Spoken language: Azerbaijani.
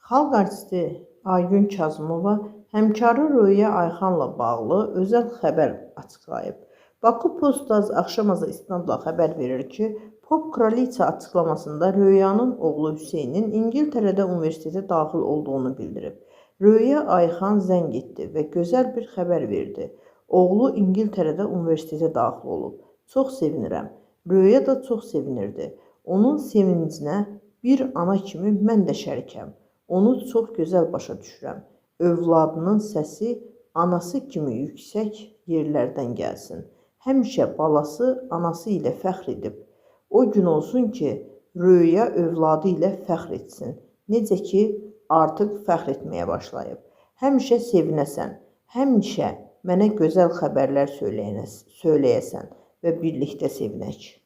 Xalq artisti Aygün Kazımova həmkarı Röya Ayxanla bağlı özəl xəbər açıqlayıb. Baku Postaz axşamaza istinadla xəbər verir ki, Pop Kraliça açıqlamasında Röyanın oğlu Hüseynin İngiltərədə universitetə daxil olduğunu bildirib. Röya Ayxan zəng etdi və gözəl bir xəbər verdi. Oğlu İngiltərədə universitetə daxil olub. Çox sevinirəm. Röya da çox sevinirdi. Onun sevincinə bir ana kimi mən də şərikəm. Onu çox gözəl başa düşürəm. Övladının səsi anası kimi yüksək yerlərdən gəlsin. Həmişə balası anası ilə fəxr edib. O gün olsun ki, Röya övladı ilə fəxr etsin. Necə ki, artıq fəxr etməyə başlayıb. Həmişə sevinəsən, həmişə mənə gözəl xəbərlər söyləyəsən və birlikdə sevinək.